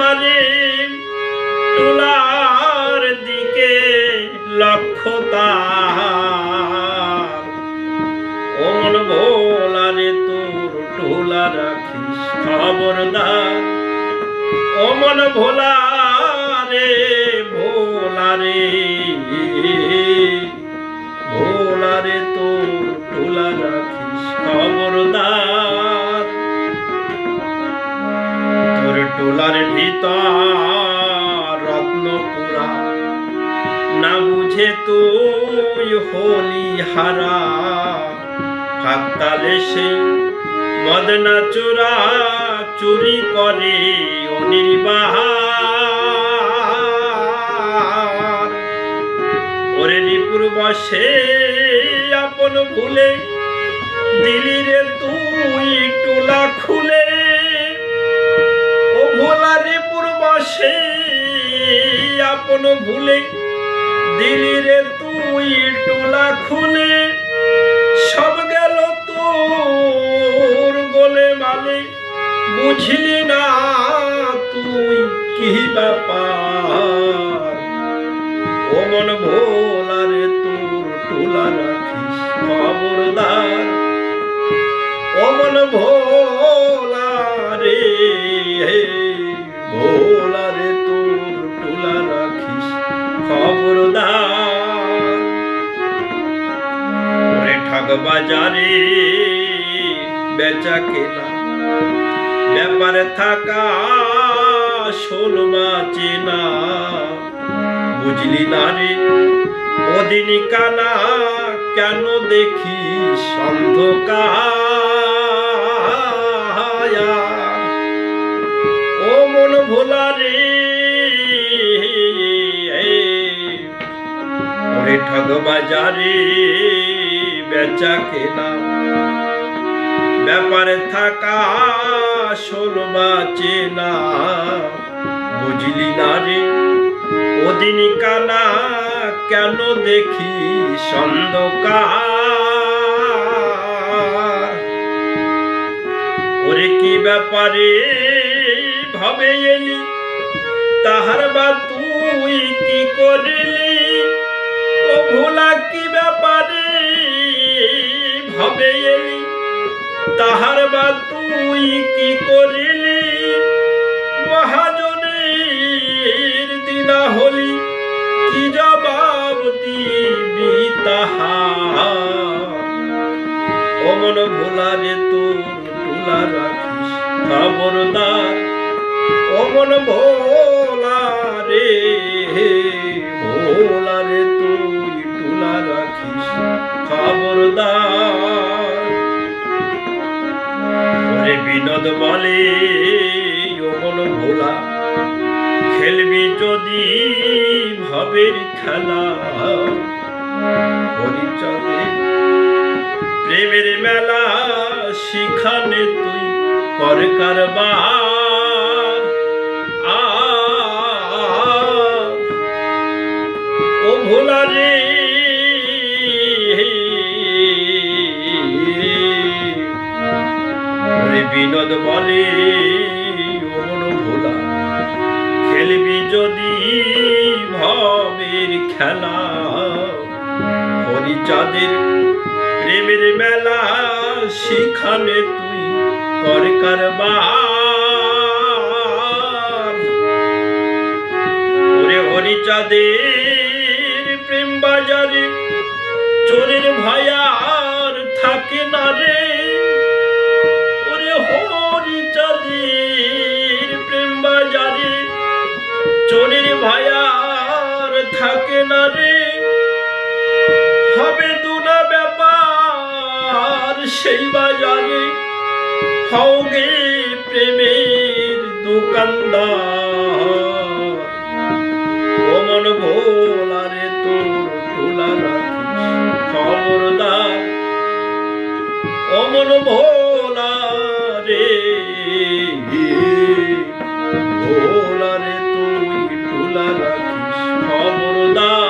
মারে টুলার দিকে লক্ষ্য তার। ও মন ভোলা রে তোর টুলা রাখিস খবরদার। ও মন ভোলা রে ভোলা রে ভোলা রে তোর টুলা রাখিস খবরদার। তোর টুলার ভিতর রত্নপুরা না বুঝে তুই হলি হারা। হাততালে সে মদনা চোরা চুরি করে অনির্বাহার। ওরে রিপুর বসে আপন ভুলে দিলি রে তুই টুলা খুলে। ও ভোলা রিপুর বসে আপন ভুলে দিলি রে তুই টুলা খুলে। সব গেল তোর গোলে মালে বুঝলি না তুই কি ব্যাপার। ও মন ভোলা রে তোর টুলা রাখিস খবরদার। ও মন ভোলা রে ভোলা রে তোর টুলা রাখিস খবরদার। ওরে ঠগ বাজারে বেচা কেনা ব্যাপারে থাকা শোলমা চেনা। বুঝলি না রে ওদিনই কানা কেন দেখিস অন্ধকার। ও মন ভোলা রে ওরে ঠগ বাজারে বেচা কেনা ব্যাপারে থাকা শোলমা চেনা। বুঝলি না রে ওদিনই কানা কেন দেখিস অন্ধকার। ওরে কি ব্যাপারে ভাবে এলি তাহার বা তুই কি করলি। ও ভোলা কি ব্যাপারে ভাবে এলি তাহার বা তুই কি করলি। মহাজনের দিনা হলি কি জবাব দিবি তাহার। ও মন ভোলা রে তোর টুলা রাখিস খবরদার। ও মন ভোলা রে ভোলা রে তুই টুলা রাখিস খবরদার। ওরে বিনোদ বলে ও মন ভোলা খেলবি যদি ভবের খেলা। হরিচাঁদের প্রেমের মেলা সেখানে তুই কর কারবার। ও ভোলা রে ওরে বিনোদ বলে ও মন ভোলা খেলবি যদি ভবের খেলা। হরিচাঁদের প্রেমের মেলা সেখানে তুই কর কারবার। ওরে হরিচাঁদের প্রেম বাজারে চোরের ভয় আর থাকে না রে। ওরে হরিচাঁদের প্রেম বাজারে চোরের ভয় আর থাকে না রে। হবে দুনা ব্যাপার সেই বাজারে হওগে প্রেমের দোকানদার। ও মন ভোলা রে তোর টুলা রাখিস খবরদার। ও মন ভোলা রে ভোলা রে তুই টুলা রাখিস খবরদার।